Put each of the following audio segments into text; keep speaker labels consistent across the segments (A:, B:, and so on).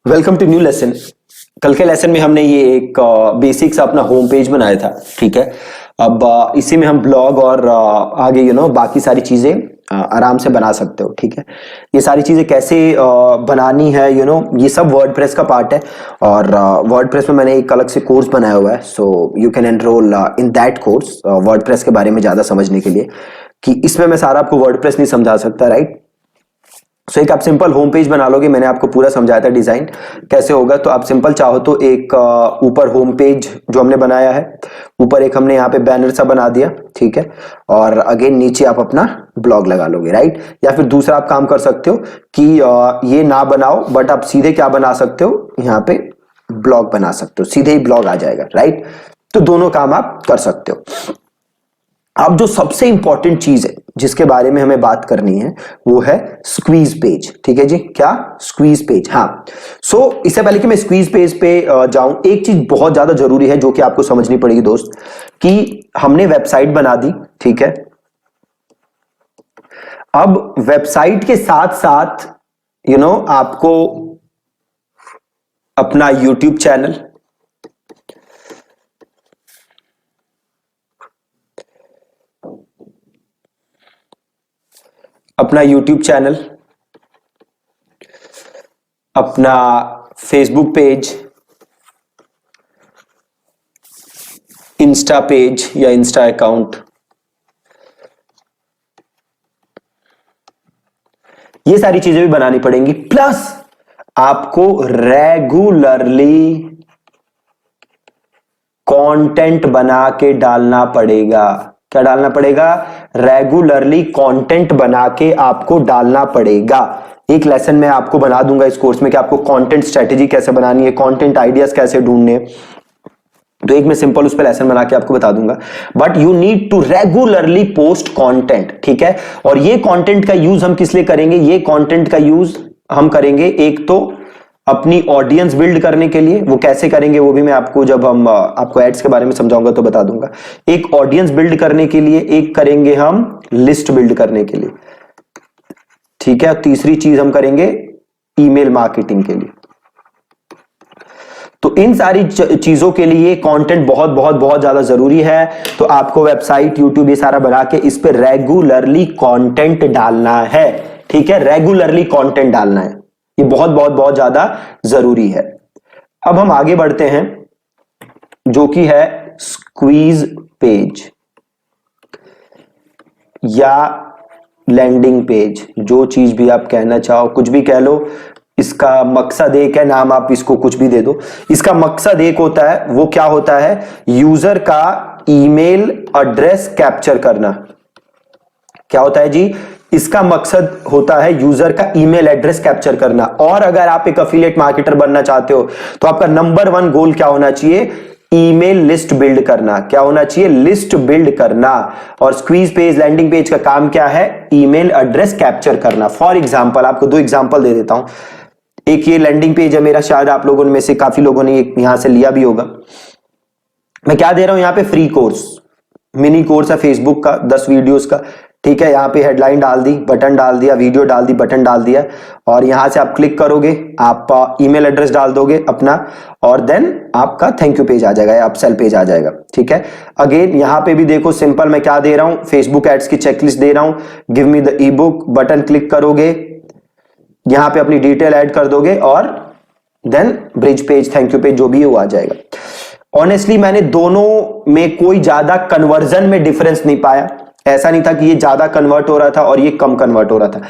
A: Welcome to new lesson. कल के lesson में हमने ये एक बेसिक सा अपना होम पेज बनाया था, ठीक है। अब इसी में हम ब्लॉग और आगे बाकी सारी चीजें आराम से बना सकते हो, ठीक है। ये सारी चीजें कैसे बनानी है, ये सब वर्डप्रेस का पार्ट है। और वर्डप्रेस में मैंने एक अलग से कोर्स बनाया हुआ है, so you can enrol in that course WordPress के बारे में ज्यादा समझने के लिए, कि इसमें मैं सारा आपको वर्डप्रेस नहीं समझा सकता, राइट। सो एक आप सिंपल होम पेज बना लोगे, मैंने आपको पूरा समझाया था डिजाइन कैसे होगा। तो आप सिंपल चाहो तो एक ऊपर होम पेज जो हमने बनाया है, ऊपर एक हमने यहाँ पे बैनर सा बना दिया, ठीक है। और अगेन नीचे आप अपना ब्लॉग लगा लोगे, राइट। या फिर दूसरा आप काम कर सकते हो कि ये ना बनाओ, बट आप सीधे क्या बना सकते हो, यहाँ पे ब्लॉग बना सकते हो, सीधे ही ब्लॉग आ जाएगा, राइट। तो दोनों काम आप कर सकते हो। अब जो सबसे इंपॉर्टेंट चीज है जिसके बारे में हमें बात करनी है वो है स्क्वीज पेज, ठीक है जी। क्या? Squeeze page. हाँ, सो इससे पहले कि मैं स्क्वीज पेज पे जाऊं, एक चीज बहुत ज्यादा जरूरी है जो कि आपको समझनी पड़ेगी दोस्त, कि हमने वेबसाइट बना दी, ठीक है। अब वेबसाइट के साथ साथ आपको अपना यूट्यूब चैनल, अपना फेसबुक पेज, इंस्टा पेज या इंस्टा अकाउंट, ये सारी चीजें भी बनानी पड़ेंगी। प्लस आपको रेगुलरली कंटेंट बना के डालना पड़ेगा। क्या डालना पड़ेगा? रेगुलरली कंटेंट बना के आपको डालना पड़ेगा। एक लेसन मैं आपको बना दूंगा इस कोर्स में कि आपको कंटेंट स्ट्रेटेजी कैसे बनानी है, कंटेंट आइडियाज कैसे ढूंढने, तो एक मैं सिंपल उस पर लेसन बना के आपको बता दूंगा। But you need to regularly post content, ठीक है। और ये कंटेंट का यूज हम किस लिए करेंगे? ये कंटेंट का यूज हम करेंगे एक तो अपनी ऑडियंस बिल्ड करने के लिए। वो कैसे करेंगे वो भी मैं आपको, जब हम आपको एड्स के बारे में समझाऊंगा तो बता दूंगा। एक ऑडियंस बिल्ड करने के लिए, एक करेंगे हम लिस्ट बिल्ड करने के लिए, ठीक है। तीसरी चीज हम करेंगे ईमेल मार्केटिंग के लिए। तो इन सारी चीजों के लिए कंटेंट बहुत बहुत बहुत ज्यादा जरूरी है। तो आपको वेबसाइट, यूट्यूब, ये सारा बना के इस पे रेगुलरली कंटेंट डालना है, ठीक है। रेगुलरली कंटेंट डालना है, ये बहुत बहुत बहुत ज्यादा जरूरी है। अब हम आगे बढ़ते हैं, जो कि है स्क्वीज पेज या लैंडिंग पेज, जो चीज भी आप कहना चाहो, कुछ भी कह लो। इसका मकसद एक है, नाम आप इसको कुछ भी दे दो। इसका मकसद एक होता है, वो क्या होता है? यूजर का ईमेल एड्रेस कैप्चर करना। क्या होता है जी? इसका मकसद होता है यूजर का ईमेल एड्रेस कैप्चर करना। और अगर आप एक एफिलिएट मार्केटर बनना चाहते हो तो आपका नंबर 1 गोल क्या होना चाहिए? ईमेल लिस्ट बिल्ड करना। क्या होना चाहिए? लिस्ट बिल्ड करना। और स्क्वीज पेज, लैंडिंग पेज का काम क्या है? ईमेल एड्रेस कैप्चर करना। फॉर एग्जांपल, आपको 2 एग्जांपल दे देता हूं। एक ये लैंडिंग पेज है मेरा, शायद आप लोगों में से काफी लोगों ने यहां से लिया भी होगा। मैं क्या दे रहा हूं यहां पे? फ्री कोर्स, मिनी कोर्स है फेसबुक का, 10 वीडियोस का, ठीक है। यहाँ पे हेडलाइन डाल दी, बटन डाल दिया, वीडियो डाल दी, बटन डाल दिया। और यहां से आप क्लिक करोगे, आप ईमेल एड्रेस डाल दोगे अपना, और देन आपका थैंक यू पेज आ जाएगा या अपसेल पेज आ जाएगा, ठीक है। अगेन यहां पे भी देखो, सिंपल मैं क्या दे रहा हूं? फेसबुक एड्स की चेकलिस्ट दे रहा हूं। Give me the e book, button click करोगे, यहां पे अपनी डिटेल ऐड कर दोगे, और then bridge page, thank you page, जो भी है वो आ जाएगा। ऑनेस्टली मैंने दोनों में कोई ज्यादा कन्वर्जन में डिफरेंस नहीं पाया। ऐसा नहीं था कि ये ज्यादा कन्वर्ट हो रहा था और ये कम कन्वर्ट हो रहा था।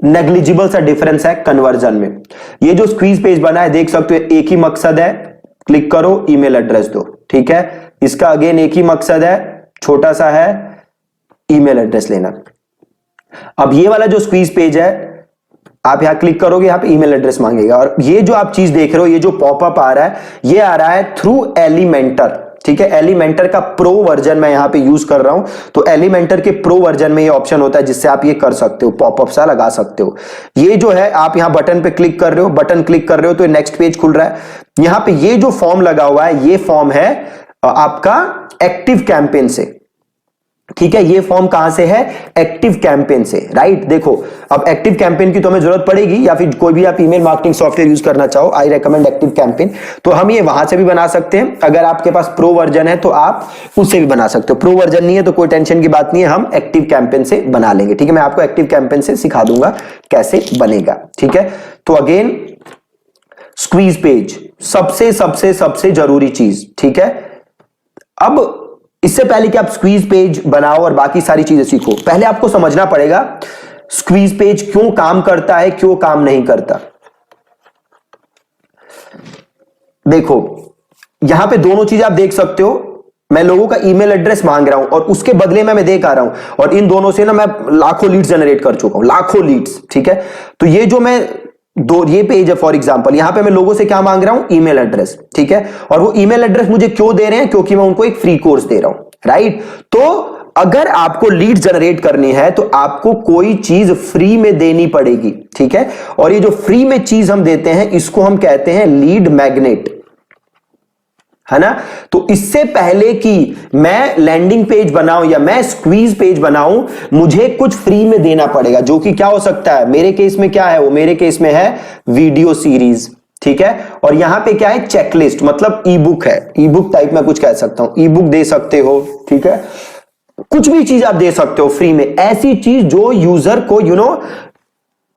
A: नेग्लिजिबल सा डिफरेंस है कन्वर्जन में। ये जो स्क्वीज पेज बना है, देख सकते हो, एक ही मकसद है, क्लिक करो, ईमेल एड्रेस दो, ठीक है। इसका अगेन एक ही मकसद है, छोटा सा है, ईमेल एड्रेस लेना। अब ये वाला जो स्क्वीज पेज है, आप यहां क्लिक करोगे, यहां पे ईमेल एड्रेस मांगेगा। और ये जो आप चीज देख रहे हो, ये जो पॉपअप आ रहा है, ये आ रहा है थ्रू एलिमेंटर, ठीक है। एलिमेंटर का प्रो वर्जन मैं यहां पे यूज कर रहा हूं। तो एलिमेंटर के प्रो वर्जन में ये ऑप्शन होता है जिससे आप ये कर सकते हो, पॉपअप सा लगा सकते हो। ये जो है, आप यहां बटन पे क्लिक कर रहे हो, बटन क्लिक कर रहे हो तो नेक्स्ट पेज खुल रहा है। यहां पे ये जो फॉर्म लगा हुआ है, ये फॉर्म है आपका एक्टिव कैंपेन से, ठीक है। ये फॉर्म कहां से है? एक्टिव कैंपेन से, राइट। देखो अब एक्टिव कैंपेन की तो हमें जरूरत पड़ेगी, या फिर कोई भी आप ईमेल मार्केटिंग सॉफ्टवेयर यूज करना चाहो, आई रेकमेंड एक्टिव कैंपेन। तो हम ये वहां से भी बना सकते हैं, अगर आपके पास प्रो वर्जन है तो आप उससे भी बना सकते हो। प्रो वर्जन नहीं है तो कोई टेंशन की बात नहीं है, हम एक्टिव कैंपेन से बना लेंगे, ठीक है। मैं आपको एक्टिव कैंपेन से सिखा दूंगा कैसे बनेगा, ठीक है। तो अगेन स्क्वीज पेज सबसे सबसे सबसे जरूरी चीज, ठीक है। अब इससे पहले कि आप स्क्वीज पेज बनाओ और बाकी सारी चीजें सीखो, पहले आपको समझना पड़ेगा स्क्वीज पेज क्यों काम करता है, क्यों काम नहीं करता। देखो यहां पे दोनों चीज आप देख सकते हो, मैं लोगों का ईमेल एड्रेस मांग रहा हूं और उसके बदले में मैं दे आ रहा हूं, और इन दोनों से ना मैं लाखों लीड्स जनरेट कर चुका हूं, लाखों लीड्स, ठीक है। तो ये जो मैं ये पेज है फॉर एग्जांपल, यहां पे मैं लोगों से क्या मांग रहा हूं? ईमेल एड्रेस, ठीक है। और वो ईमेल एड्रेस मुझे क्यों दे रहे हैं? क्योंकि मैं उनको एक फ्री कोर्स दे रहा हूं, राइट। तो अगर आपको लीड जनरेट करनी है तो आपको कोई चीज फ्री में देनी पड़ेगी, ठीक है। और ये जो फ्री में चीज हम देते हैं इसको हम कहते हैं लीड मैग्नेट, है ना। तो इससे पहले कि मैं लैंडिंग पेज बनाऊं या मैं स्क्वीज पेज बनाऊं, मुझे कुछ फ्री में देना पड़ेगा, जो कि क्या हो सकता है? मेरे केस में क्या है? वो मेरे केस में है वीडियो सीरीज, ठीक है। और यहां पे क्या है? चेकलिस्ट, मतलब ई बुक है, ई बुक टाइप में कुछ कह सकता हूं, ई बुक दे सकते हो, ठीक है। कुछ भी चीज आप दे सकते हो फ्री में, ऐसी चीज जो यूजर को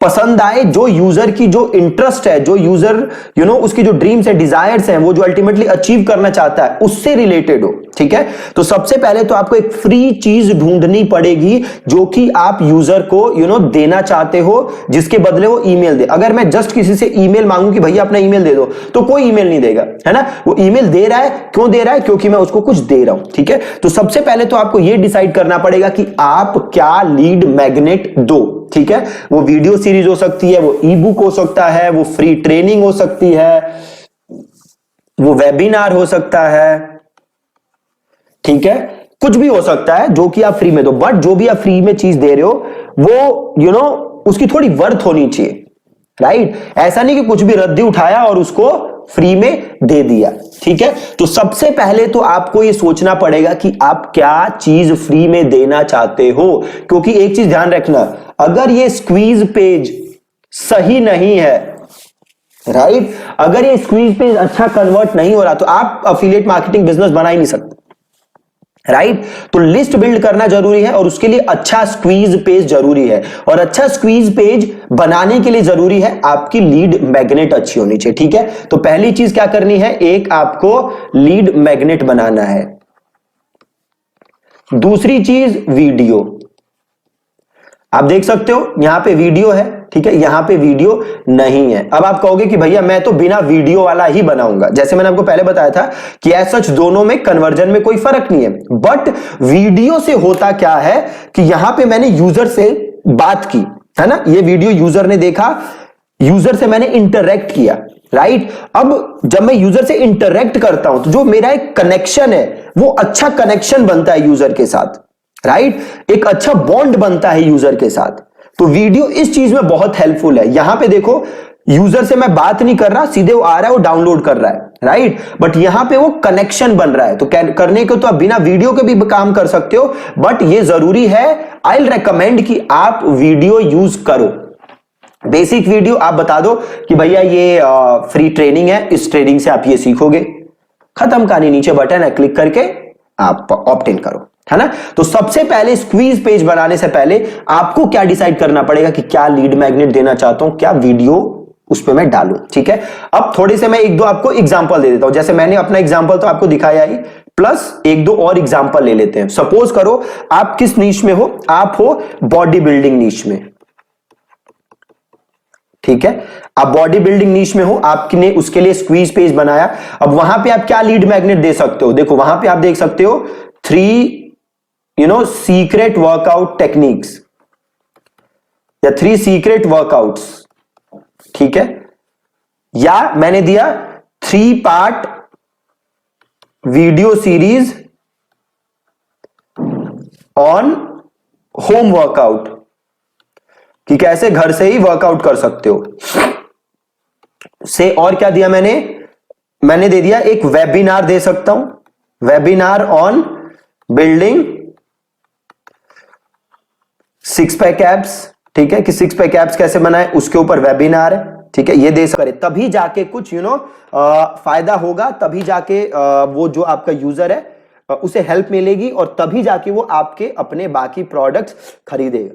A: पसंद आए, जो यूजर की जो इंटरेस्ट है, जो यूजर उसकी जो ड्रीम्स है, डिजायर्स हैं, वो जो अल्टीमेटली अचीव करना चाहता है उससे रिलेटेड हो, ठीक है। तो सबसे पहले तो आपको एक फ्री चीज ढूंढनी पड़ेगी जो कि आप यूजर को देना चाहते हो, जिसके बदले वो ईमेल दे। अगर मैं जस्ट किसी से ईमेल मांगू कि भैया अपना ईमेल दे दो, तो कोई ईमेल नहीं देगा, है ना। वो ईमेल दे रहा है, क्यों दे रहा है? क्योंकि मैं उसको कुछ दे रहा हूं, ठीक है। तो सबसे पहले तो आपको यह डिसाइड करना पड़ेगा कि आप क्या लीड मैग्नेट दो, ठीक है। वो वीडियो सीरीज हो सकती है, वो ई बुक हो सकता है, वो फ्री ट्रेनिंग हो सकती है, वो वेबिनार हो सकता है, ठीक है। कुछ भी हो सकता है जो कि आप फ्री में दो, बट जो भी आप फ्री में चीज दे रहे हो वो उसकी थोड़ी वर्थ होनी चाहिए, राइट। ऐसा नहीं कि कुछ भी रद्दी उठाया और उसको फ्री में दे दिया, ठीक है। तो सबसे पहले तो आपको यह सोचना पड़ेगा कि आप क्या चीज फ्री में देना चाहते हो, क्योंकि एक चीज ध्यान रखना, अगर ये स्क्वीज पेज सही नहीं है, राइट, अगर ये स्क्वीज पेज अच्छा कन्वर्ट नहीं हो रहा तो आप एफिलिएट मार्केटिंग बिजनेस बना ही नहीं सकते, राइट। तो लिस्ट बिल्ड करना जरूरी है और उसके लिए अच्छा स्क्वीज पेज जरूरी है, और अच्छा स्क्वीज पेज बनाने के लिए जरूरी है आपकी लीड मैग्नेट अच्छी होनी चाहिए, ठीक है। तो पहली चीज क्या करनी है? एक आपको लीड मैग्नेट बनाना है। दूसरी चीज वीडियो, आप देख सकते हो यहां पे वीडियो है, ठीक है, यहां पे वीडियो नहीं है। अब आप कहोगे कि भैया मैं तो बिना वीडियो वाला ही बनाऊंगा, जैसे मैंने आपको पहले बताया था कि एज सच दोनों में कन्वर्जन में कोई फर्क नहीं है, बट वीडियो से होता क्या है कि यहां पे मैंने यूजर से बात की, है ना, ये वीडियो यूजर ने देखा, यूजर से मैंने इंटरेक्ट किया, राइट। अब जब मैं यूजर से इंटरेक्ट करता हूं तो जो मेरा एक कनेक्शन है वो अच्छा कनेक्शन बनता है यूजर के साथ, राइट, एक अच्छा बॉन्ड बनता है यूजर के साथ। तो वीडियो इस चीज में बहुत हेल्पफुल है। यहां पे देखो यूजर से मैं बात नहीं कर रहा, सीधे वो आ रहा है, वो डाउनलोड कर रहा है, राइट, बट यहां पे वो कनेक्शन बन रहा है। तो करने को तो आप बिना वीडियो के भी काम कर सकते हो, बट ये जरूरी है, आई विल रेकमेंड कि आप वीडियो यूज करो। बेसिक वीडियो आप बता दो कि भैया ये फ्री ट्रेनिंग है, इस ट्रेनिंग से आप ये सीखोगे, खत्म कहानी, नीचे बटन है, क्लिक करके आप ऑप्ट इन करो, है ना। तो सबसे पहले स्क्वीज पेज बनाने से पहले आपको क्या डिसाइड करना पड़ेगा कि क्या लीड मैग्नेट देना चाहता हूं, क्या वीडियो उस पर मैं डालूं, ठीक है। अब थोड़े से मैं एक दो आपको एग्जांपल दे देता हूं, जैसे मैंने अपना एग्जांपल तो आपको दिखाया ही, प्लस एक दो और एग्जांपल ले लेते हैं। सपोज करो आप किस नीश में हो, आप हो बॉडी बिल्डिंग नीश में, ठीक है, आप बॉडी बिल्डिंग नीश में हो, आपने उसके लिए स्क्वीज पेज बनाया। अब वहां पे आप क्या लीड मैग्नेट दे सकते हो? देखो वहां पे आप देख सकते हो 3 सीक्रेट वर्कआउट टेक्निक्स या 3 सीक्रेट वर्कआउट्स, ठीक है, या मैंने दिया 3 part video series on home workout, कि कैसे घर से ही वर्कआउट कर सकते हो से। और क्या दिया मैंने दे दिया एक वेबिनार दे सकता हूं, webinar on building 6 pack abs, ठीक है, कि 6 पैक एप्स कैसे बनाए, उसके ऊपर वेबिनार है, ठीक है, ये दे सकते, तभी जाके कुछ फायदा होगा, तभी जाके वो जो आपका यूजर है उसे हेल्प मिलेगी और तभी जाके वो आपके अपने बाकी प्रोडक्ट्स खरीदेगा,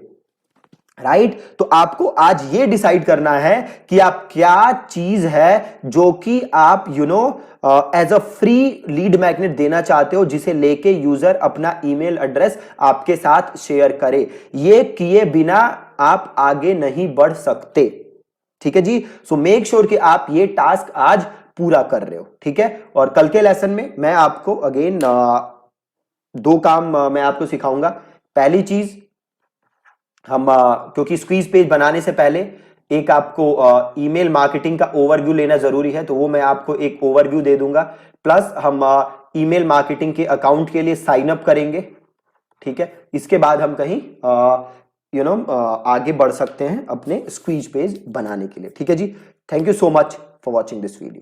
A: राइट। तो आपको आज ये डिसाइड करना है कि आप क्या चीज है जो कि आप as a free lead magnet देना चाहते हो, जिसे लेके यूजर अपना ईमेल एड्रेस आपके साथ शेयर करे। ये किए बिना आप आगे नहीं बढ़ सकते, ठीक है जी। सो मेक श्योर कि आप ये टास्क आज पूरा कर रहे हो, ठीक है। और कल के लेसन में मैं आपको अगेन 2 काम मैं आपको सिखाऊंगा। पहली चीज, हम क्योंकि स्क्वीज पेज बनाने से पहले एक आपको ईमेल मार्केटिंग का ओवरव्यू लेना जरूरी है, तो वो मैं आपको एक ओवरव्यू दे दूंगा। प्लस हम ईमेल मार्केटिंग के अकाउंट के लिए साइन अप करेंगे, ठीक है। इसके बाद हम कहीं आगे बढ़ सकते हैं अपने स्क्वीज पेज बनाने के लिए, ठीक है जी। Thank you so much for watching this video.